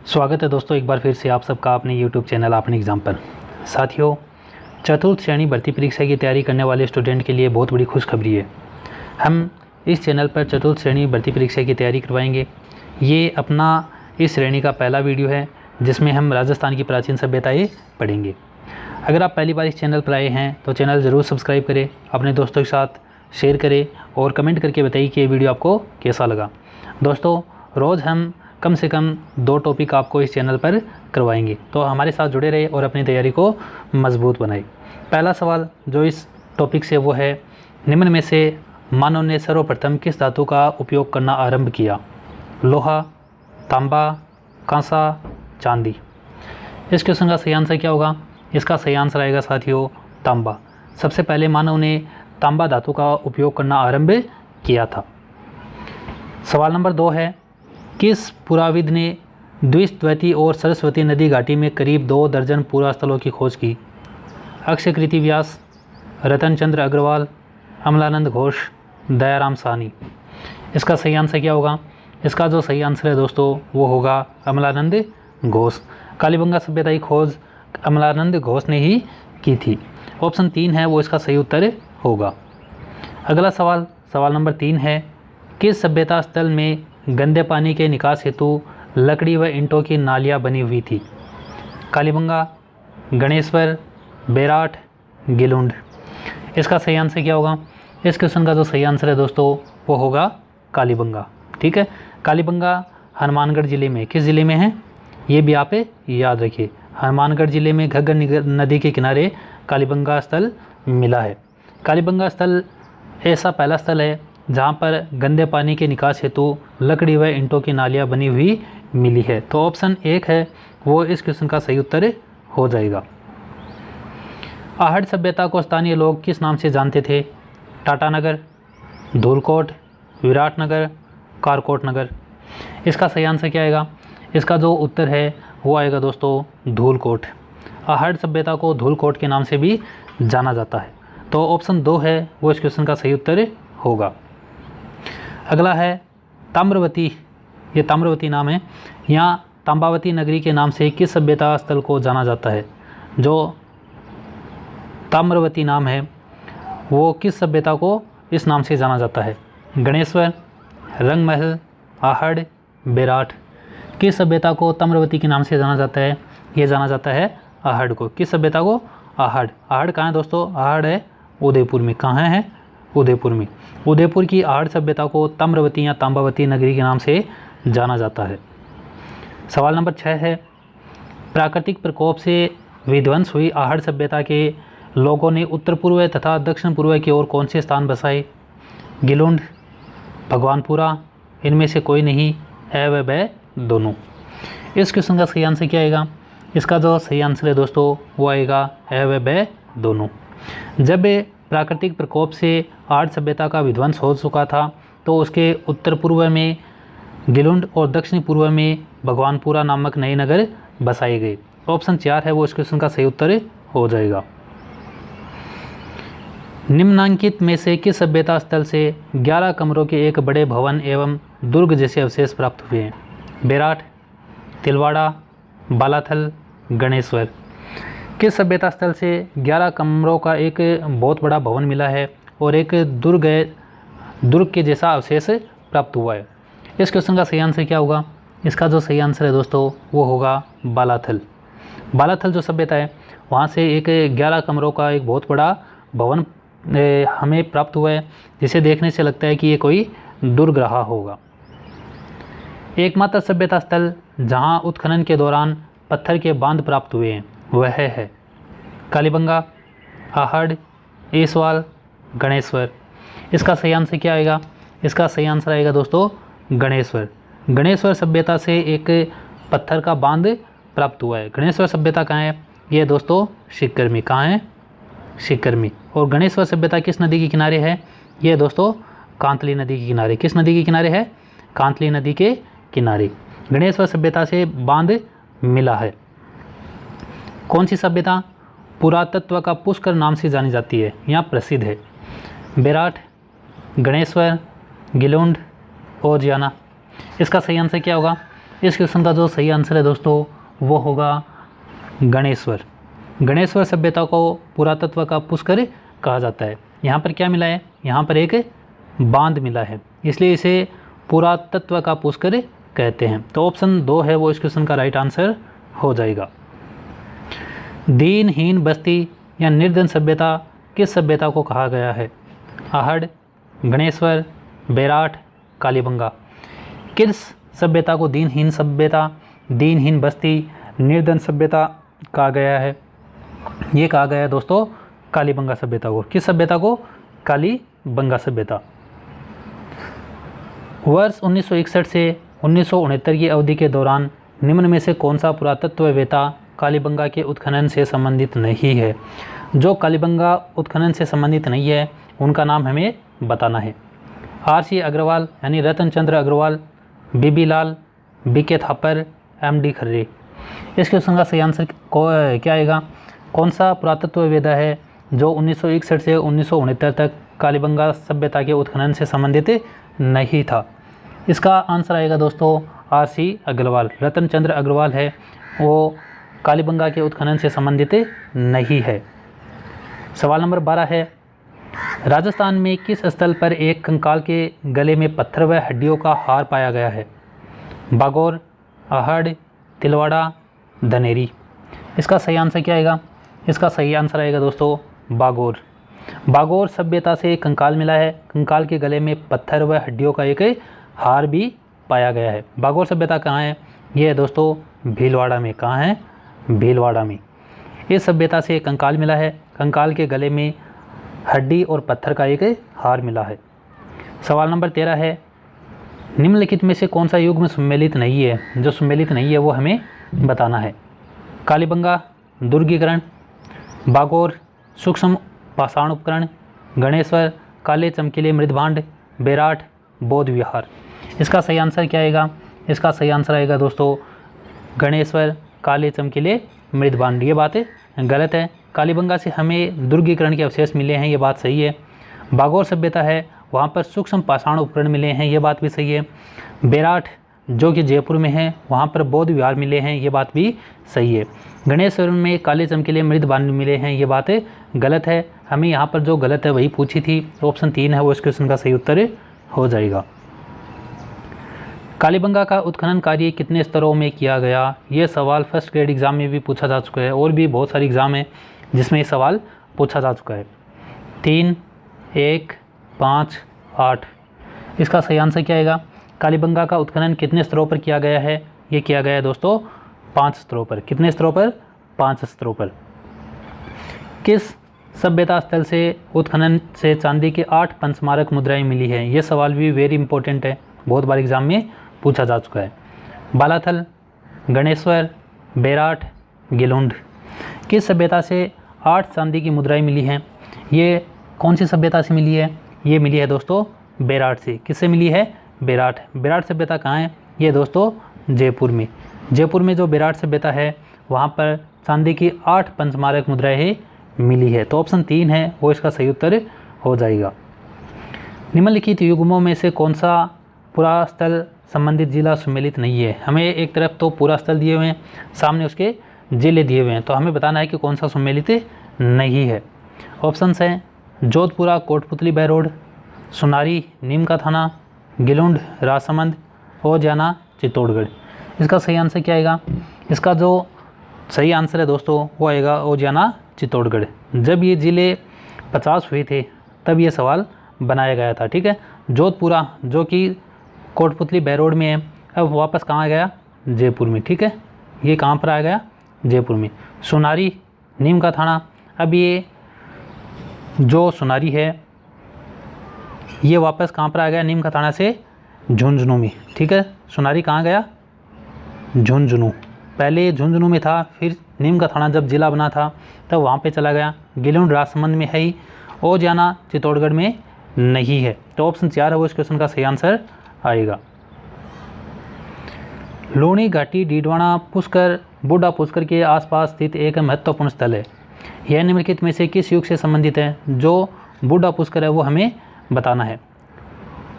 स्वागत है दोस्तों एक बार फिर से आप सबका अपने YouTube चैनल अपने एग्ज़ाम पर। साथियों, चतुर्थ श्रेणी भर्ती परीक्षा की तैयारी करने वाले स्टूडेंट के लिए बहुत बड़ी खुशखबरी है। हम इस चैनल पर चतुर्थ श्रेणी भर्ती परीक्षा की तैयारी करवाएंगे। ये अपना इस श्रेणी का पहला वीडियो है जिसमें हम राजस्थान की प्राचीन सभ्यताएँ पढ़ेंगे। अगर आप पहली बार इस चैनल पर आए हैं तो चैनल ज़रूर सब्सक्राइब करें, अपने दोस्तों के साथ शेयर करें और कमेंट करके बताइए कि ये वीडियो आपको कैसा लगा। दोस्तों, रोज़ हम कम से कम 2 टॉपिक आपको इस चैनल पर करवाएंगे, तो हमारे साथ जुड़े रहे और अपनी तैयारी को मजबूत बनाए। पहला सवाल जो इस टॉपिक से वो है, निम्न में से मानव ने सर्वप्रथम किस धातु का उपयोग करना आरंभ किया? लोहा, तांबा, कांसा, चांदी। इस क्वेश्चन का सही आंसर क्या होगा? इसका सही आंसर आएगा साथियों तांबा। सबसे पहले मानव ने तांबा धातु का उपयोग करना आरंभ किया था। सवाल नंबर 2 है, किस पुराविद ने द्विस्वती और सरस्वती नदी घाटी में करीब 2 दर्जन पुरा स्थलों की खोज की? अक्षयकृति व्यास, रतनचंद्र अग्रवाल, अमलानंद घोष, दयाराम साहनी। इसका सही आंसर क्या होगा? इसका जो सही आंसर है दोस्तों वो होगा अमलानंद घोष। कालीबंगा सभ्यता की खोज अमलानंद घोष ने ही की थी। ऑप्शन 3 है वो इसका सही उत्तर होगा। अगला सवाल, सवाल नंबर 3 है, किस सभ्यता स्थल में गंदे पानी के निकास हेतु लकड़ी व ईंटों की नालियाँ बनी हुई थी? कालीबंगा, गणेश्वर, बेराट, गिलुंड। इसका सही आंसर क्या होगा? इस क्वेश्चन का जो सही आंसर है दोस्तों वो होगा कालीबंगा। ठीक है, कालीबंगा हनुमानगढ़ ज़िले में, किस ज़िले में है ये भी आप याद रखिए। हनुमानगढ़ ज़िले में घग्गर नदी के किनारे कालीबंगा स्थल मिला है। कालीबंगा स्थल ऐसा पहला स्थल है जहाँ पर गंदे पानी के निकास हेतु लकड़ी व ईंटों की नालियाँ बनी हुई मिली है। तो ऑप्शन 1 है वो इस क्वेश्चन का सही उत्तर हो जाएगा। आहड़ सभ्यता को स्थानीय लोग किस नाम से जानते थे? टाटानगर, धूलकोट, विराटनगर, कारकोटनगर। इसका सही आंसर क्या आएगा? इसका जो उत्तर है वो आएगा दोस्तों धूलकोट। आहड़ सभ्यता को धूलकोट के नाम से भी जाना जाता है। तो ऑप्शन 2 है वो इस क्वेश्चन का सही उत्तर होगा। अगला है ताम्रवती, ये ताम्रवती नाम है। यहाँ तांबावती नगरी के नाम से किस सभ्यता स्थल को जाना जाता है? जो ताम्रवती नाम है वो किस सभ्यता को इस नाम से जाना जाता है? गणेश्वर, रंगमहल, आहड़, बेराट। किस सभ्यता को ताम्रवती के नाम से जाना जाता है? ये जाना जाता है आहड़ को। किस सभ्यता को? आहड़। आहड़ कहाँ है दोस्तों? आहड़ है उदयपुर में। कहाँ है? उदयपुर में। उदयपुर की आहड़ सभ्यता को ताम्रवती या तांबावती नगरी के नाम से जाना जाता है। सवाल नंबर 6 है, प्राकृतिक प्रकोप से विध्वंस हुई आहड़ सभ्यता के लोगों ने उत्तर पूर्व तथा दक्षिण पूर्व की ओर कौन से स्थान बसाए? गिलुंड, भगवानपुरा, इनमें से कोई नहीं, है व ब दोनों। इस क्वेश्चन का सही आंसर क्या आएगा? इसका जो सही आंसर है दोस्तों वो आएगा है व ब दोनों। जब प्राकृतिक प्रकोप से आहड़ सभ्यता का विध्वंस हो चुका था तो उसके उत्तर पूर्व में गिलुंड और दक्षिण पूर्व में भगवानपुरा नामक नए नगर बसाए गए। ऑप्शन 4 है वो इस क्वेश्चन का सही उत्तर हो जाएगा। निम्नांकित में से किस सभ्यता स्थल से 11 कमरों के एक बड़े भवन एवं दुर्ग जैसे अवशेष प्राप्त हुए हैं? बेराट, तिलवाड़ा, बालाथल, गणेश्वर। किस सभ्यता स्थल से 11 कमरों का एक बहुत बड़ा भवन मिला है और एक दुर्ग के जैसा अवशेष प्राप्त हुआ है? इस क्वेश्चन का सही आंसर क्या होगा? इसका जो सही आंसर है दोस्तों वो होगा बालाथल। बालाथल जो सभ्यता है वहाँ से एक 11 कमरों का एक बहुत बड़ा भवन हमें प्राप्त हुआ है, जिसे देखने से लगता है कि ये कोई दुर्ग रहा होगा। एकमात्र सभ्यता स्थल जहाँ उत्खनन के दौरान पत्थर के बांध प्राप्त हुए हैं वह है कालीबंगा, आहड़, ईसवाल, गणेश्वर। इसका सही आंसर क्या आएगा? इसका सही आंसर आएगा दोस्तों गणेश्वर। गणेश्वर सभ्यता से एक पत्थर का बांध प्राप्त हुआ है। गणेश्वर सभ्यता कहाँ है? ये दोस्तों शिकरमी। कहाँ है? शिकरमी। और गणेश्वर सभ्यता किस नदी के किनारे है? ये दोस्तों कांतली नदी के किनारे। किस नदी के किनारे है? कांतली नदी के किनारे गणेश्वर सभ्यता से बांध मिला है। कौन सी सभ्यता पुरातत्व का पुष्कर नाम से जानी जाती है? यहाँ प्रसिद्ध है। बेराट, गणेश्वर, गिलुंड और जियाना। इसका सही आंसर क्या होगा? इस क्वेश्चन का जो सही आंसर है दोस्तों वो होगा गणेश्वर। गणेश्वर सभ्यता को पुरातत्व का पुष्कर कहा जाता है। यहाँ पर क्या मिला है, यहाँ पर एक बांध मिला है, इसलिए इसे पुरातत्व का पुष्कर कहते हैं। तो ऑप्शन 2 है वो इस क्वेश्चन का राइट आंसर हो जाएगा। दीनहीन बस्ती या निर्धन सभ्यता किस सभ्यता को कहा गया है? आहड़, गणेश्वर, बेराट, कालीबंगा। किस सभ्यता को दीनहीन सभ्यता, दीनहीन बस्ती, निर्धन सभ्यता कहा गया है? ये कहा गया है दोस्तों कालीबंगा सभ्यता को। किस सभ्यता को? कालीबंगा सभ्यता। वर्ष 1961 से 1969 की अवधि के दौरान निम्न में से कौन सा पुरातत्ववेत्ता कालीबंगा के उत्खनन से संबंधित नहीं है? जो कालीबंगा उत्खनन से संबंधित नहीं है उनका नाम हमें बताना है। RC अग्रवाल यानी रतन चंद्र अग्रवाल, BB लाल, BK थापर, MD खर्रे। इस क्वेश्चन का सही आंसर क्या आएगा? कौन सा पुरातत्ववेत्ता है जो 1961 से 1969 तक कालीबंगा सभ्यता के उत्खनन से संबंधित नहीं था? इसका आंसर आएगा दोस्तों RC अग्रवाल। रतन चंद्र अग्रवाल है वो कालीबंगा के उत्खनन से संबंधित नहीं है। सवाल नंबर 12 है, राजस्थान में किस स्थल पर एक कंकाल के गले में पत्थर व हड्डियों का हार पाया गया है? बागौर, आहड़, तिलवाड़ा, धनेरी। इसका सही आंसर क्या आएगा? इसका सही आंसर आएगा दोस्तों बागौर। बागौर सभ्यता से कंकाल मिला है। कंकाल के गले में पत्थर व हड्डियों का एक हार भी पाया गया है। बागौर सभ्यता कहाँ है? ये है दोस्तों भीलवाड़ा में। कहाँ है? भीलवाड़ा में। इस सभ्यता से कंकाल मिला है। कंकाल के गले में हड्डी और पत्थर का एक हार मिला है। सवाल नंबर 13 है, निम्नलिखित में से कौन सा युग में सम्मिलित नहीं है? जो सम्मिलित नहीं है वो हमें बताना है। कालीबंगा दुर्गीकरण, बागौर सूक्ष्म पाषाण उपकरण, गणेश्वर काले चमकीले मृदभांड, बेराट बौद्ध विहार। इसका सही आंसर क्या आएगा? इसका सही आंसर आएगा दोस्तों गणेश्वर काले चमकीले मृदभांड। ये बात गलत है। कालीबंगा से हमें दुर्गीकरण के अवशेष मिले हैं, ये बात सही है। बागौर सभ्यता है वहाँ पर सूक्ष्म पाषाण उपकरण मिले हैं, ये बात भी सही है। बेराट जो कि जयपुर में है वहाँ पर बौद्ध विहार मिले हैं, ये बात भी सही है। गणेश्वर में काले चमकीले मृदभांड मिले हैं, ये बात गलत है। हमें यहाँ पर जो गलत है वही पूछी थी। ऑप्शन 3 है वो इस क्वेश्चन का सही उत्तर हो जाएगा। कालीबंगा का उत्खनन कार्य कितने स्तरों में किया गया? ये सवाल फर्स्ट ग्रेड एग्ज़ाम में भी पूछा जा चुका है और भी बहुत सारे एग्ज़ाम हैं जिसमें ये सवाल पूछा जा चुका है। 3, 1, 5, 8। इसका सही आंसर क्या आएगा? कालीबंगा का उत्खनन कितने स्तरों पर किया गया है? ये किया गया है दोस्तों 5 स्तरों पर। कितने स्तरों पर? 5 स्तरों पर। किस सभ्यता स्थल से उत्खनन से चांदी के 8 पंचमारक मुद्राएं मिली हैं? ये सवाल भी वेरी इंपॉर्टेंट है, बहुत बार एग्जाम में पूछा जा चुका है। बालाथल, गणेश्वर, बेराट, गिलुंड। किस सभ्यता से 8 चांदी की मुद्राएं मिली हैं? ये कौन सी सभ्यता से मिली है? ये मिली है दोस्तों बेराट से। किससे मिली है? बेराट। बेराट सभ्यता कहाँ है? ये दोस्तों जयपुर में। जयपुर में जो बेराट सभ्यता है वहाँ पर चांदी की 8 पंचमारक मुद्राएं मिली है। तो ऑप्शन 3 है वो इसका सही उत्तर हो जाएगा। निम्नलिखित युग्मों में से कौन सा पुरास्थल संबंधित जिला सम्मिलित नहीं है? हमें एक तरफ तो पूरा स्थल दिए हुए हैं, सामने उसके जिले दिए हुए हैं, तो हमें बताना है कि कौन सा सम्मिलित नहीं है। ऑप्शंस हैं जोधपुरा कोटपुतली बहरोड, सुनारी नीम का थाना, गिलुंड राजसमंद, ओजियाना चित्तौड़गढ़। इसका सही आंसर क्या आएगा? इसका जो सही आंसर है दोस्तों वो आएगा ओजियाना चित्तौड़गढ़। जब ये ज़िले 50 हुए थे तब ये सवाल बनाया गया था। ठीक है, जोधपुरा जो कि कोटपुतली बहरोड में है अब वापस कहाँ आ गया? जयपुर में। ठीक है, ये कहाँ पर आ गया? जयपुर में। सुनारी नीम का थाना, अब ये जो सुनारी है ये वापस कहाँ पर आ गया? नीम का थाना से झुंझुनू में। ठीक है, सुनारी कहाँ गया? झुंझुनू। पहले झुंझुनू में था, फिर नीम का थाना जब जिला बना था तब वहाँ पे चला गया। गिलुंड राजसमंद में है ही, ओजियाना चित्तौड़गढ़ में नहीं है। तो ऑप्शन 4 है वो इस क्वेश्चन का सही आंसर आएगा। लूणी घाटी डीडवाना पुष्कर बूढ़ा पुष्कर के आसपास स्थित एक महत्वपूर्ण स्थल है। यह निम्नलिखित में से किस युग से संबंधित है? जो बूढ़ा पुष्कर है वो हमें बताना है।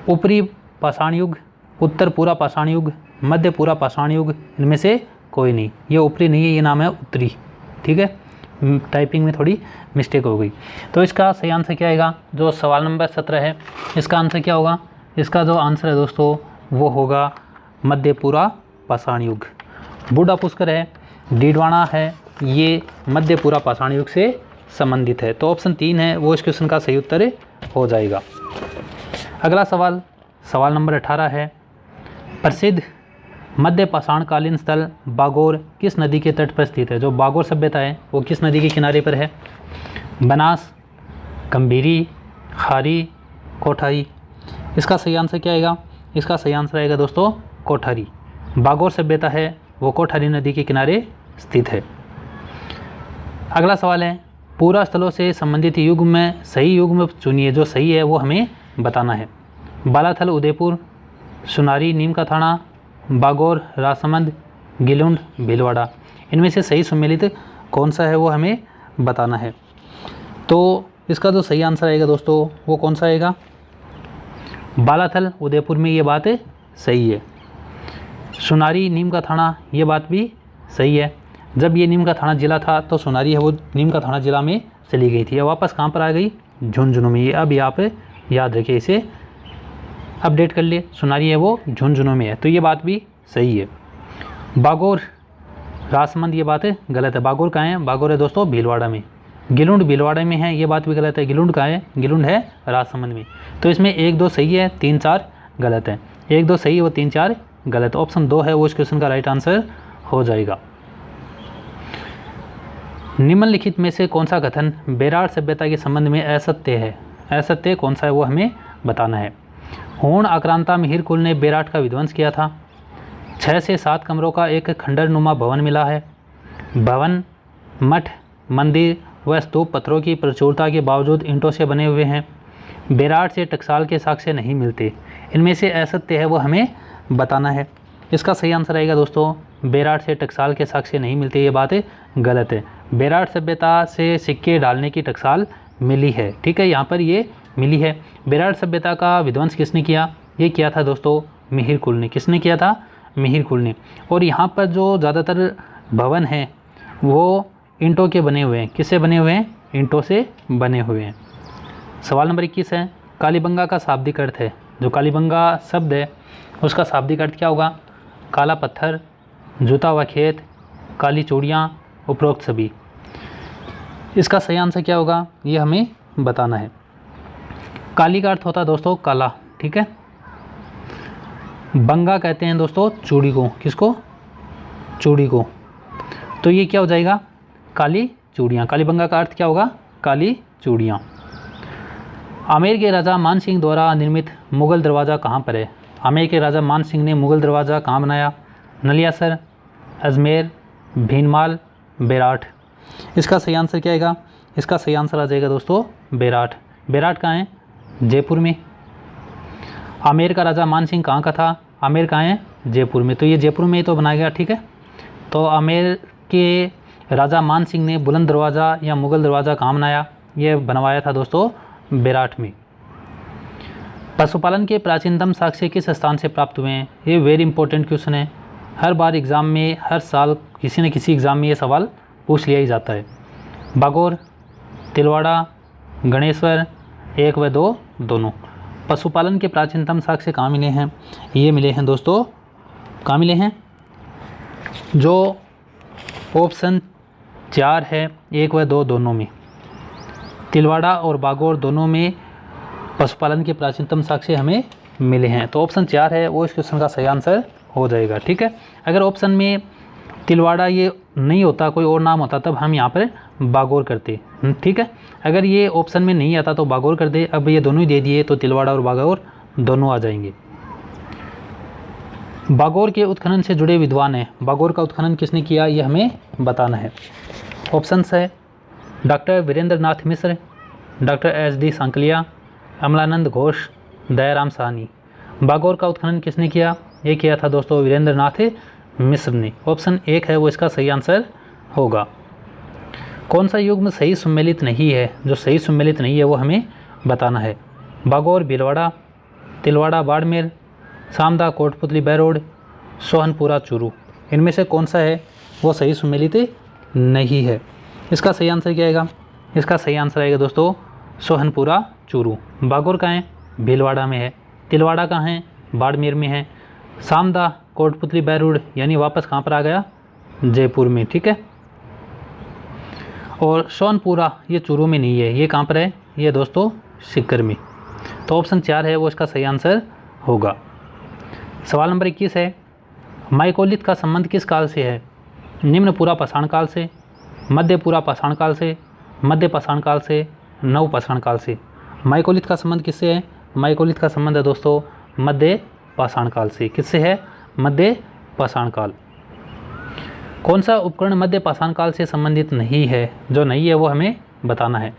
ऊपरी पाषाण युग, उत्तर पूरा पाषाण युग, मध्यपूरा पाषाण युग, इनमें से कोई नहीं। ये ऊपरी नहीं है, ये नाम है उत्तरी। ठीक है, टाइपिंग में थोड़ी मिस्टेक हो गई। तो इसका सही आंसर क्या आएगा? जो सवाल नंबर 17 है, इसका आंसर क्या होगा? इसका जो आंसर है दोस्तों वो होगा मध्यपूरा पाषाण युग। बूढ़ा पुष्कर है, डीडवाना है, ये मध्यपूरा पाषाण युग से संबंधित है। तो ऑप्शन 3 है वो इस क्वेश्चन का सही उत्तर हो जाएगा। अगला सवाल, सवाल नंबर 18 है, प्रसिद्ध मध्य पाषाणकालीन स्थल बागोर किस नदी के तट पर स्थित है? जो बागोर सभ्यता है वो किस नदी के किनारे पर है? बनास, गंभीरी, खारी, कोठारी। इसका सही आंसर क्या आएगा? इसका सही आंसर आएगा दोस्तों कोठारी। बागोर सभ्यता है वो कोठारी नदी के किनारे स्थित है। अगला सवाल है, पूरा स्थलों से संबंधित युग में सही युग में चुनिए। जो सही है वो हमें बताना है। बालाथल उदयपुर, सुनारी नीम का थाना, बागोर राजसमंद, गिलुंड भीलवाड़ा। इनमें से सही सम्मिलित कौन सा है वो हमें बताना है। तो इसका जो सही आंसर आएगा दोस्तों वो कौन सा आएगा? बालाथल उदयपुर में ये बात सही है। सुनारी नीम का थाना ये बात भी सही है। जब ये नीम का थाना जिला था तो सुनारी है वो नीम का थाना जिला में चली गई थी। अब वापस कहाँ पर आ गई? झुंझुनू में। अब यहाँ पे याद रखिए, इसे अपडेट कर लिए। सुनारी है वो झुंझुनू में है, तो ये बात भी सही है। बागोर राजसमंद ये बात गलत है। बागोर कहाँ है? बागोर है दोस्तों भीलवाड़ा में। गिलुंड भीलवाड़ा में है, ये बात भी गलत है। गिलुंड कहाँ है? गिलुंड है राजसमंद में। तो इसमें 1 2 सही है, 3 4 गलत है। 1 2 सही है, वो 3 4 गलत। ऑप्शन 2 है वो इस क्वेश्चन का राइट आंसर हो जाएगा। निम्नलिखित में से कौन सा कथन बेरार सभ्यता के संबंध में असत्य है? असत्य कौन सा है वो हमें बताना है। हूण आक्रांता मिहिर कुल ने बेराट का विध्वंस किया था। 6 से 7 कमरों का एक खंडरनुमा भवन मिला है। भवन, मठ, मंदिर व स्तूप पत्थरों की प्रचुरता के बावजूद ईंटों से बने हुए हैं। बेराट से टकसाल के साक्ष्य नहीं मिलते। इनमें से असत्य है वो हमें बताना है। इसका सही आंसर आएगा दोस्तों बेराट से टकसाल के साक्ष्य नहीं मिलते, ये बात गलत है। बेराट सभ्यता से सिक्के डालने की टकसाल मिली है। ठीक है, यहाँ पर ये मिली है। बेराट सभ्यता का विध्वंस किसने किया? ये किया था दोस्तों मिहिर कुल ने। किसने किया था? मिहिर कुल ने। और यहाँ पर जो ज़्यादातर भवन हैं वो ईंटों के बने हुए हैं। किससे बने हुए हैं? ईंटों से बने हुए हैं। सवाल नंबर 21 है, कालीबंगा का शाब्दिक अर्थ है। जो कालीबंगा शब्द है उसका शाब्दिक अर्थ क्या होगा? काला पत्थर, जूता व खेत, काली चूड़ियाँ, उपरोक्त सभी। इसका सही आंसर क्या होगा ये हमें बताना है। काली का अर्थ होता है दोस्तों काला। ठीक है, बंगा कहते हैं दोस्तों चूड़ी को। किसको? चूड़ी को। तो ये क्या हो जाएगा? काली चूड़ियाँ। कालीबंगा का अर्थ क्या होगा? काली चूड़ियाँ। आमेर के राजा मान सिंह द्वारा निर्मित मुगल दरवाज़ा कहाँ पर है? आमेर के राजा मान सिंह ने मुगल दरवाज़ा कहाँ बनाया? नलियासर, अजमेर, भीनमाल, बेराट। इसका सही आंसर क्या आएगा? इसका सही आंसर आ जाएगा दोस्तों बेराट। बेराट कहाँ है? जयपुर में। आमेर का राजा मान सिंह कहाँ का था? आमेर कहाँ है? जयपुर में। तो ये जयपुर में ही तो बनाया गया। ठीक है, तो आमेर के राजा मान सिंह ने बुलंद दरवाज़ा या मुगल दरवाज़ा कहाँ बनाया? ये बनवाया था दोस्तों बेराट में। पशुपालन के प्राचीनतम साक्ष्य किस स्थान से प्राप्त हुए हैं? ये वेरी इंपॉर्टेंट क्वेश्चन है। हर बार एग्ज़ाम में, हर साल किसी न किसी एग्ज़ाम में ये सवाल पूछ लिया ही जाता है। बागोर, तिलवाड़ा, गणेश्वर, 1 व 2 दोनों। पशुपालन के प्राचीनतम साक्ष्य कहाँ मिले हैं? ये मिले हैं दोस्तों, कहाँ मिले हैं? जो ऑप्शन 4 है 1 व 2 दोनों में। तिलवाड़ा और बागोर दोनों में पशुपालन के प्राचीनतम साक्ष्य हमें मिले हैं। तो ऑप्शन 4 है वो इस क्वेश्चन का सही आंसर हो जाएगा। ठीक है, अगर ऑप्शन में तिलवाड़ा ये नहीं होता, कोई और नाम होता, तब हम यहाँ पर बागोर करते। ठीक है, अगर ये ऑप्शन में नहीं आता तो बागोर कर दे। अब ये दोनों ही दे दिए तो तिलवाड़ा और बागोर दोनों आ जाएंगे। बागोर के उत्खनन से जुड़े विद्वान हैं। बागोर का उत्खनन किसने किया ये हमें बताना है। ऑप्शंस है doctor Virendra Nath Mishra, doctor SD Sankalia, Amalanand Ghosh, Dayaram Sahni. Bagor का उत्खनन किसने किया? ये किया था दोस्तों वीरेंद्र नाथ मिश्र ने। ऑप्शन 1 है वो इसका सही आंसर होगा। कौन सा युग्म सही सम्मिलित नहीं है? जो सही सम्मिलित नहीं है वो हमें बताना है। बागोर भीलवाड़ा, तिलवाड़ा बाड़मेर, सामदा कोटपुतली बैरोड, सोहनपुरा चूरू। इनमें से कौन सा है वो सही सुमेलित नहीं है। इसका सही आंसर क्या आएगा? इसका सही आंसर आएगा दोस्तों सोहनपुरा चूरू। बागोर कहाँ है? भीलवाड़ा में है। तिलवाड़ा कहाँ है? बाड़मेर में है। सामदा कोटपुतली बैरूड यानी वापस कहाँ पर आ गया? जयपुर में। ठीक है। और सोहनपुरा ये चूरू में नहीं है, ये कहाँ पर है? ये दोस्तों सीकर में। तो ऑप्शन 4 है वो इसका सही आंसर होगा। सवाल नंबर 21 है, माइकोलिथ का संबंध किस काल से है? निम्न पूरा पाषाण काल से, मध्य पूरा पाषाण काल से, मध्य पाषाण काल से, नव पाषाण काल से। माइकोलिथ का संबंध किससे है? माइकोलिथ का संबंध है दोस्तों मध्य पाषाण काल से। किससे है? मध्य पाषाण काल। कौन सा उपकरण मध्य पाषाण काल से संबंधित नहीं है? जो नहीं है वो हमें बताना है।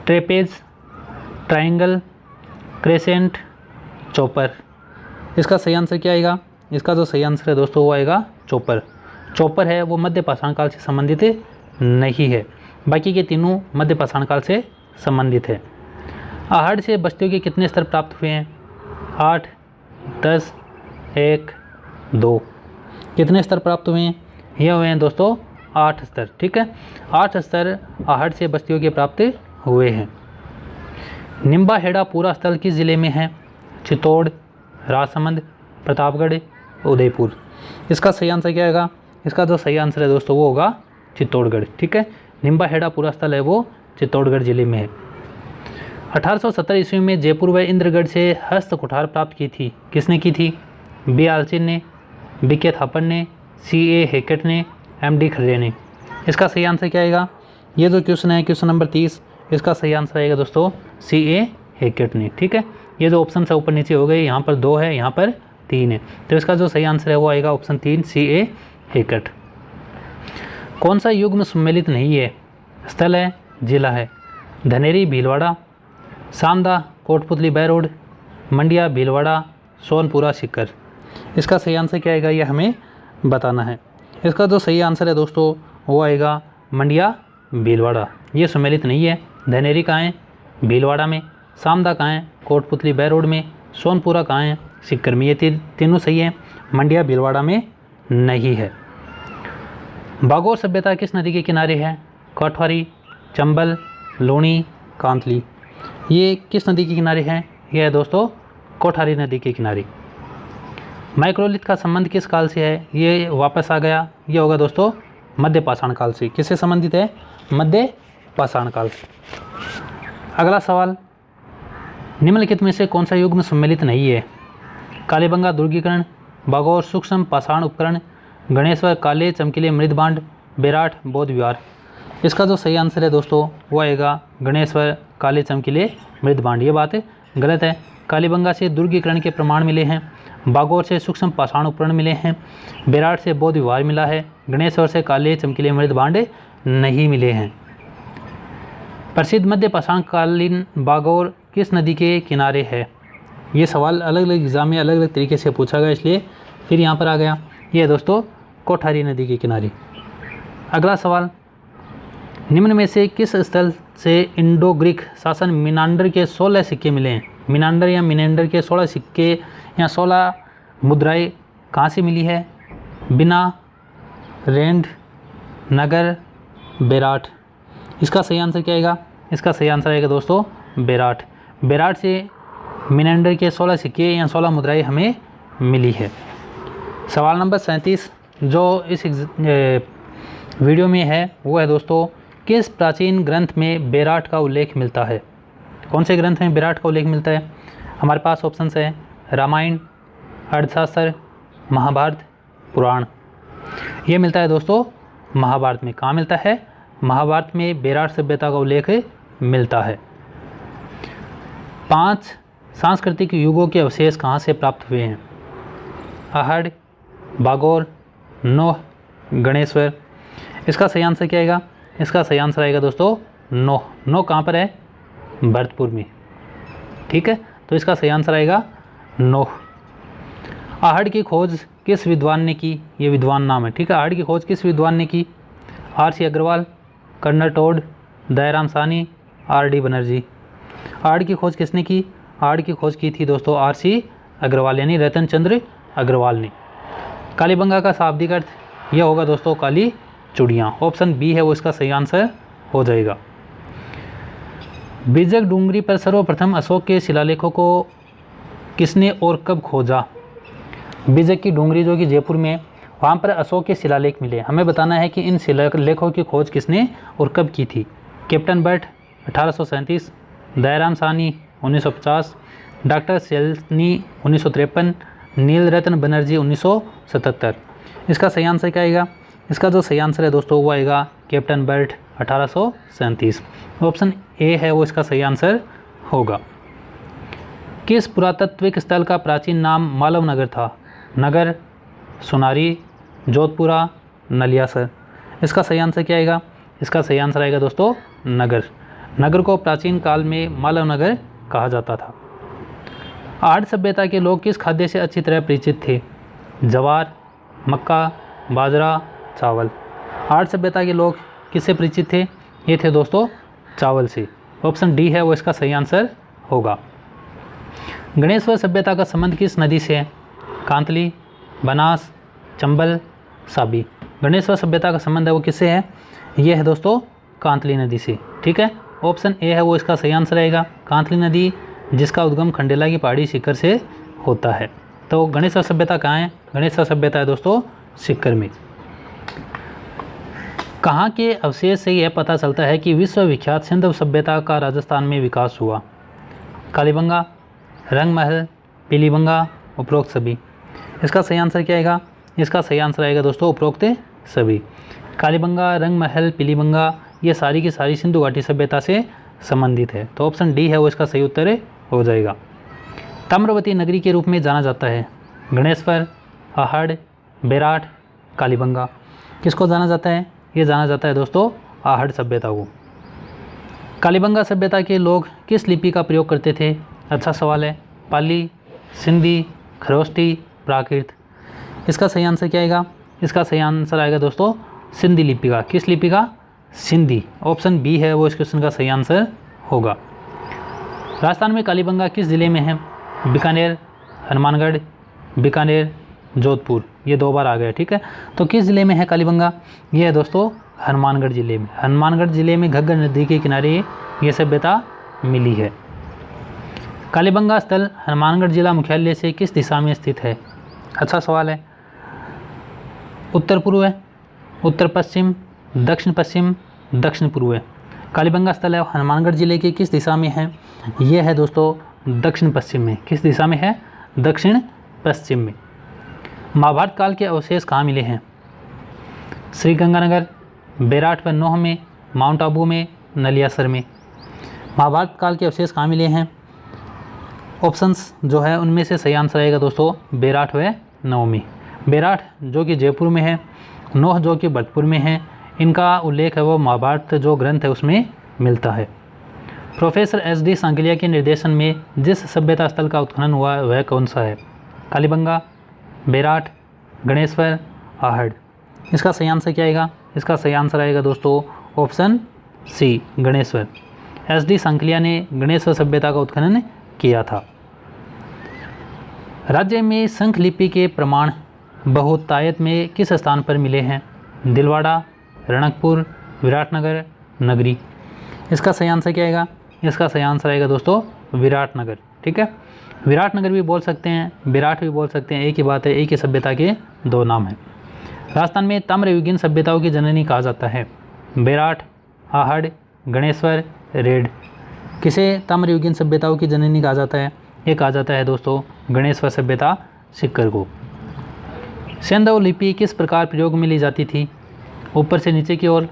ट्रेपेज, ट्रायंगल, क्रेसेंट, चॉपर। इसका सही आंसर क्या आएगा? इसका जो सही आंसर है दोस्तों वो आएगा चॉपर। चॉपर है वो मध्य पाषाण काल से संबंधित नहीं है, बाकी के तीनों मध्य पाषाण काल से संबंधित है। आहड़ से बस्तियों के कितने स्तर प्राप्त हुए हैं? 8, 10, 1, 2। कितने स्तर प्राप्त हुए हैं? ये हुए हैं दोस्तों 8 स्तर। ठीक है, 8 स्तर आहड़ से बस्तियों के प्राप्त हुए हैं। निम्बा हेड़ा पूरा स्थल किस जिले में है? चित्तौड़, राजसमंद, प्रतापगढ़, उदयपुर। इसका सही आंसर क्या आएगा? इसका जो सही आंसर है दोस्तों वो होगा चित्तौड़गढ़। ठीक है, निम्बा हेड़ा पूरा स्थल है वो चित्तौड़गढ़ जिले में है। 1870 ईस्वी में जयपुर व इंद्रगढ़ से हस्त कुठार प्राप्त की थी। किसने की थी? बी आलचिन ने, बी के थापर ने, सी ए हेकेट ने, एम डी खर्रे ने। इसका सही आंसर क्या आएगा? ये जो क्वेश्चन है क्वेश्चन नंबर 30, इसका सही आंसर आएगा दोस्तों सी ए हेकेट ने। ठीक है, ये जो ऑप्शन है ऊपर नीचे हो गए, यहाँ पर 2 है, यहाँ पर 3 है, तो इसका जो सही आंसर है वो आएगा ऑप्शन 3 सी ए हेकेट। कौन सा युग्म सम्मिलित नहीं है? स्थल है, जिला है। धनेरी भीलवाड़ा, सामदा कोटपुतली बैरोड, मंडिया भीलवाड़ा, सोनपुरा सीकर। इसका सही आंसर क्या आएगा ये हमें बताना है। इसका जो सही आंसर है दोस्तों वो आएगा मंडिया भीलवाड़ा। ये सम्मिलित नहीं है। धनेरी कहाँ है? भीलवाड़ा में। सामदा कहाँ है? कोटपुतली बैरोड में। सोनपुरा कहाँ है? सीकर में। ये तीनों सही है, मंडिया भीलवाड़ा में नहीं है। बागोर सभ्यता किस नदी के किनारे है? कोटवारी, चंबल, लूणी, कांतली। ये किस नदी के किनारे है? ये है दोस्तों कोठारी नदी के किनारे। माइक्रोलिथ का संबंध किस काल से है? ये वापस आ गया, ये होगा दोस्तों मध्य पाषाण काल से। किससे संबंधित है? मध्य पाषाण काल से। अगला सवाल, निम्नलिखित में से कौन सा युग्म सम्मिलित नहीं है? कालीबंगा दुर्गीकरण, बागोर सूक्ष्म पाषाण उपकरण, गणेश्वर काले चमकीले मृदबांड, बेराट बौद्ध विहार। इसका जो सही आंसर है दोस्तों वो आएगा गणेश्वर काले चमकीले मृदबांड। ये बात गलत है। कालीबंगा से दुर्गीकरण के प्रमाण मिले हैं, बागोर से सूक्ष्म पाषाण उपकरण मिले हैं, बेराट से बौद्ध विहार मिला है, गणेश्वर से काले चमकीले मृदबांड नहीं मिले हैं। प्रसिद्ध मध्य पाषाण कालीन बागोर किस नदी के किनारे है? ये सवाल अलग अलग एग्जाम में अलग अलग तरीके से पूछा गया, इसलिए फिर यहाँ पर आ गया। ये है दोस्तों कोठारी नदी के किनारे। अगला सवाल, निम्न में से किस स्थल से इंडो ग्रीक शासन मिनांडर के 16 सिक्के मिले हैं? मिनांडर या मिनेंडर के 16 सिक्के या 16 मुद्राएं कहाँ से मिली है? बिना, रेंड, नगर, बेराट। इसका सही आंसर क्या आएगा? इसका सही आंसर आएगा दोस्तों बेराट। बेराट से मिनेंडर के 16 सिक्के या 16 मुद्राएं हमें मिली है। सवाल नंबर 37 जो इस वीडियो में है वो है दोस्तों, किस प्राचीन ग्रंथ में बेराट का उल्लेख मिलता है? कौन से ग्रंथ में बेराट का उल्लेख मिलता है? हमारे पास ऑप्शन है रामायण, अर्थशास्त्र, महाभारत, पुराण। ये मिलता है दोस्तों महाभारत में। कहाँ मिलता है? महाभारत में बेराट सभ्यता का उल्लेख मिलता है। 5 सांस्कृतिक युगों के अवशेष कहाँ से प्राप्त हुए हैं? आहड़, बागोर, नोह, गणेश्वर। इसका सही आंसर क्या आएगा? इसका सही आंसर आएगा दोस्तों नोह। नोह कहाँ पर है? भरतपुर में। ठीक है, तो इसका सही आंसर आएगा नोह। आहड़ की खोज किस विद्वान ने की? ये विद्वान नाम है। ठीक है, आहड़ की खोज किस विद्वान ने की? R C. Agrawal, colonel Tod, Dayaram Sahni, R D. Banerjee. Ahar की खोज किसने की? आहड़ की खोज की थी दोस्तों आर.सी. अग्रवाल यानी रतन चंद्र अग्रवाल ने। कालीबंगा का शाब्दिक अर्थ यह होगा दोस्तों काली चूड़ियाँ। ऑप्शन बी है वो इसका सही आंसर हो जाएगा। बीजक डूंगरी पर सर्वप्रथम अशोक के शिलालेखों को किसने और कब खोजा? बीजक की डूंगरी जो कि जयपुर में, वहाँ पर अशोक के शिलालेख मिले। हमें बताना है कि इन शिलालेखों की खोज किसने और कब की थी। Captain Burt 1837, Dayaram Sahni 1950, doctor सेल्सनी 1953, नीलरत्न बनर्जी 1977। इसका सही आंसर क्या आएगा? इसका जो सही आंसर है दोस्तों वो आएगा कैप्टन बर्ट 1837। ऑप्शन ए है वो इसका सही आंसर होगा। किस पुरातात्विक स्थल का प्राचीन नाम मालव नगर था? नगर, सोनारी, जोधपुरा, नलियासर। इसका सही आंसर क्या आएगा? इसका सही आंसर आएगा दोस्तों नगर। नगर को प्राचीन काल में मालव नगर कहा जाता था। आहड़ सभ्यता के लोग किस खाद्य से अच्छी तरह परिचित थे? ज्वार, मक्का, बाजरा, चावल। आहड़ सभ्यता के लोग किससे परिचित थे? ये थे दोस्तों चावल से। ऑप्शन डी है वो इसका सही आंसर होगा। गणेश्वर सभ्यता का संबंध किस नदी से है? कांतली, बनास, चंबल, साबी। गणेश्वर सभ्यता का संबंध है वो किससे है? ये है दोस्तों कांतली नदी से। ठीक है, ऑप्शन ए है वो इसका सही आंसर रहेगा। कांतली नदी जिसका उद्गम खंडेला की पहाड़ी सीकर से होता है। तो गणेश्वर सभ्यता कहाँ है? गणेश्वर सभ्यता है दोस्तों सीकर में। कहाँ के अवशेष से यह पता चलता है कि विश्वविख्यात सिंधु सभ्यता का राजस्थान में विकास हुआ? कालीबंगा, रंगमहल, पीलीबंगा, उपरोक्त सभी। इसका सही आंसर क्या आएगा? इसका सही आंसर आएगा दोस्तों उपरोक्त सभी। कालीबंगा, रंगमहल, पीलीबंगा ये सारी की सारी सिंधु घाटी सभ्यता से संबंधित है। तो ऑप्शन डी है वो इसका सही उत्तर हो जाएगा। ताम्रवती नगरी के रूप में जाना जाता है? गणेश्वर, आहड़, बेराट, कालीबंगा। किसको जाना जाता है? ये जाना जाता है दोस्तों आहड़ सभ्यता को। कालीबंगा सभ्यता के लोग किस लिपि का प्रयोग करते थे? अच्छा सवाल है। पाली, सिंधी, खरोष्टी, प्राकृत। इसका सही आंसर क्या आएगा? इसका सही आंसर आएगा दोस्तों सिंधी लिपि का। किस लिपि का? सिंधी। ऑप्शन बी है वो इस क्वेश्चन का सही आंसर होगा। राजस्थान में कालीबंगा किस जिले में है? बीकानेर, हनुमानगढ़, बीकानेर, जोधपुर। ये दो बार आ गया। ठीक है, तो किस ज़िले में है कालीबंगा? ये है दोस्तों हनुमानगढ़ ज़िले में। हनुमानगढ़ ज़िले में घग्गर नदी के किनारे ये सभ्यता मिली है। कालीबंगा स्थल हनुमानगढ़ जिला मुख्यालय से किस दिशा में स्थित है? अच्छा सवाल है। उत्तर पूर्व है, उत्तर पश्चिम, दक्षिण पश्चिम, दक्षिण पूर्व है। कालीबंगा स्थल है हनुमानगढ़ जिले के किस दिशा में है? ये है दोस्तों दक्षिण पश्चिम में। किस दिशा में है? दक्षिण पश्चिम में। महाभारत काल के अवशेष कहाँ मिले हैं? श्रीगंगानगर, बेराट व नोह में, माउंट आबू में, नलियासर में। महाभारत काल के अवशेष कहाँ मिले हैं? ऑप्शंस जो है उनमें से सही आंसर आएगा दोस्तों बेराट व नोह में। बेराट जो कि जयपुर में है, नोह जो कि भरतपुर में है। इनका उल्लेख है वो महाभारत जो ग्रंथ है उसमें मिलता है। Professor SD. सांकलिया के निर्देशन में जिस सभ्यता स्थल का उत्खनन हुआ वह कौन सा है? कालीबंगा, बेराट, गणेश्वर, आहड़। इसका सही आंसर क्या आएगा? इसका सही आंसर आएगा दोस्तों option C Ganeshwar. S D. Sankalia ने गणेश्वर सभ्यता का उत्खनन किया था। राज्य में शंख लिपि के प्रमाण बहुतायत में किस स्थान पर मिले हैं? दिलवाड़ा, रणकपुर, विराटनगर, नगरी। इसका सही आंसर क्या आएगा? इसका सही आंसर आएगा दोस्तों विराटनगर। ठीक है, विराटनगर भी बोल सकते हैं, विराट भी बोल सकते हैं, एक ही बात है, एक ही सभ्यता के दो नाम हैं। राजस्थान में ताम्रयुगीन सभ्यताओं की जननी कहा जाता है? बेराट, आहड़, गणेश्वर, रेड। किसे ताम्रयुगीन सभ्यताओं की जननी कहा जाता है? ये कहा जाता है दोस्तों गणेश्वर सभ्यता सीकर को। सिंधु लिपि किस प्रकार प्रयोग में ली जाती थी? ऊपर से नीचे की ओर,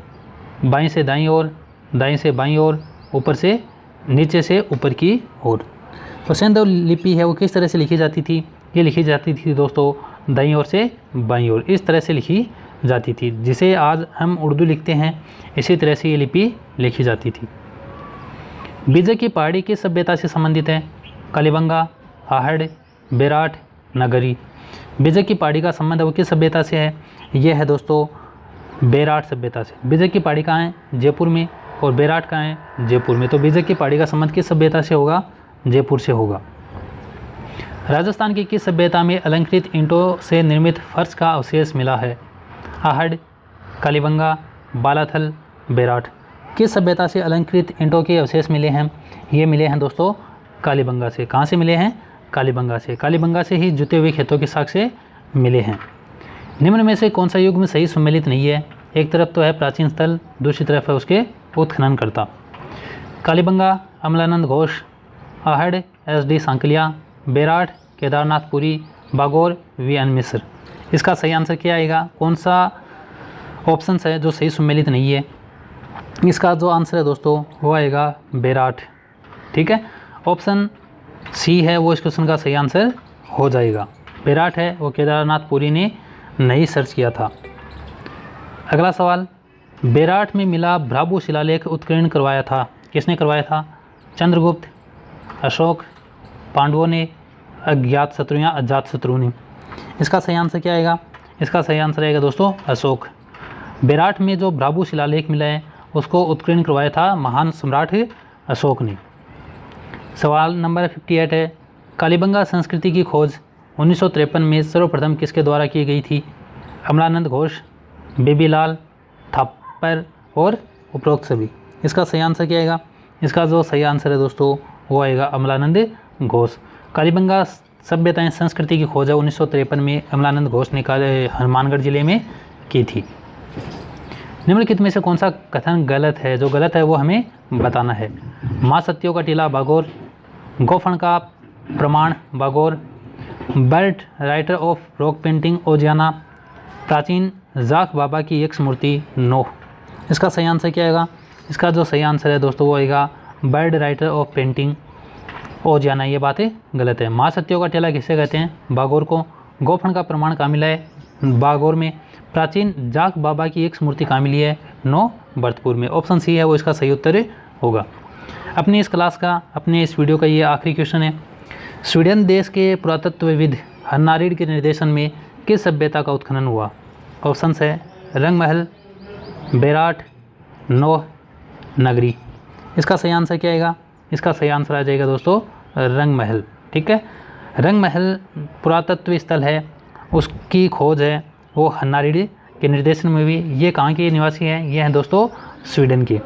बाईं से दाईं ओर, दाईं से बाईं ओर, ऊपर से नीचे से ऊपर की ओर। तो सिंधु लिपि है वो किस तरह से लिखी जाती थी? ये लिखी जाती थी दोस्तों दाईं ओर से बाईं ओर, इस तरह से लिखी जाती थी। जिसे आज हम उर्दू लिखते हैं इसी तरह से ये लिपि लिखी जाती थी। बीजक की पहाड़ी किस सभ्यता से संबंधित है? कालीबंगा, आहड़, बेराट, नगरी। बीजक की पहाड़ी का संबंध है वो किस सभ्यता से है? ये है दोस्तों बेराट सभ्यता से। बीजक की पहाड़ी कहाँ है? जयपुर में। और बेराट कहाँ है? जयपुर में। तो बीजक की पहाड़ी का संबंध किस सभ्यता से होगा? जयपुर से होगा। राजस्थान की किस सभ्यता में अलंकृत ईंटों से निर्मित फर्श का अवशेष मिला है? आहड़, कालीबंगा, बालाथल, बेराट। किस सभ्यता से अलंकृत ईंटों के अवशेष मिले हैं? ये मिले हैं दोस्तों कालीबंगा से। कहाँ से मिले हैं? कालीबंगा से। कालीबंगा से ही जुते हुए खेतों के साक्ष्य मिले हैं। निम्न में से कौन सा युग्म सही सम्मिलित नहीं है? एक तरफ तो है प्राचीन स्थल, दूसरी तरफ है उसके उत्खननकर्ता। कालीबंगा अमलानंद घोष, आहड़ SD सांकलिया, बेराट केदारनाथपुरी, बागोर VN मिश्र। इसका सही आंसर क्या आएगा? कौन सा ऑप्शन है जो सही सम्मिलित नहीं है? इसका जो आंसर है दोस्तों वो आएगा बेराट। ठीक है, ऑप्शन C है वो इस क्वेश्चन का सही आंसर हो जाएगा। बेराट है वो केदारनाथपुरी ने नहीं सर्च किया था। अगला सवाल, बेराट में मिला भ्राबू शिलालेख उत्कीर्ण करवाया था, किसने करवाया था? चंद्रगुप्त, अशोक, पांडवों ने, अज्ञात शत्रु या अजात शत्रु ने। इसका सही आंसर क्या आएगा? इसका सही आंसर आएगा दोस्तों अशोक। बेराट में जो भ्राबू शिलालेख मिला है उसको उत्कीर्ण करवाया था महान सम्राट अशोक ने। सवाल नंबर 58 है, कालीबंगा संस्कृति की खोज 1953 में सर्वप्रथम किसके द्वारा की गई थी? अमलानंद घोष, बेबीलाल, थापर और उपरोक्त सभी। इसका सही आंसर क्या आएगा? इसका जो सही आंसर है दोस्तों वो आएगा अमलानंद घोष। कालीबंगा सभ्यताएं संस्कृति की खोज 1953 में अमलानंद घोष ने हनुमानगढ़ जिले में की थी। निम्नलिखित में से कौन सा कथन गलत है? जो गलत है वो हमें बताना है। माँ सत्यों का टीला बागोर, गोफन का प्रमाण बागोर, बर्ट writer of rock painting Ojiyana, प्राचीन जाख बाबा की एक मूर्ति नोह। इसका सही आंसर क्या आएगा? इसका जो सही आंसर है दोस्तों वो आएगा bird writer of painting Oceania. ये बातें गलत है। माँ सत्यों का टीला किसे कहते हैं? बागोर को। गोफन का प्रमाण कहाँ मिला है? बागोर में। प्राचीन जाख बाबा की एक मूर्ति कहाँ मिली है? भरतपुर में। ऑप्शन C है वो इसका सही उत्तर होगा। अपनी इस क्लास का, अपने इस वीडियो का ये आखिरी क्वेश्चन है। स्वीडन देश के पुरातत्वविद हन्ना रीड के निर्देशन में किस सभ्यता का उत्खनन हुआ? ऑप्शन है रंगमहल, बेराट, नोह, नगरी। इसका सही आंसर क्या आएगा? इसका सही आंसर आ जाएगा दोस्तों रंगमहल। ठीक है, रंगमहल पुरातत्व स्थल है, उसकी खोज है वो हन्ना रीड के निर्देशन में भी। ये कहाँ के निवासी हैं? ये हैं दोस्तों स्वीडन के।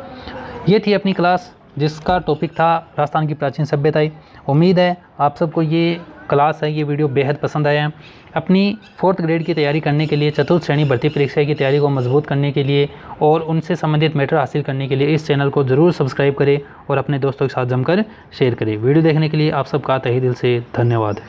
ये थी अपनी क्लास जिसका टॉपिक था राजस्थान की प्राचीन सभ्यताएं। उम्मीद है आप सबको ये क्लास है, ये वीडियो बेहद पसंद आया है। अपनी 4th ग्रेड की तैयारी करने के लिए, चतुर्थ श्रेणी भर्ती परीक्षा की तैयारी को मजबूत करने के लिए और उनसे संबंधित मैटर हासिल करने के लिए इस चैनल को ज़रूर सब्सक्राइब करें और अपने दोस्तों के साथ जमकर शेयर करें। वीडियो देखने के लिए आप सबका तहे दिल से धन्यवाद।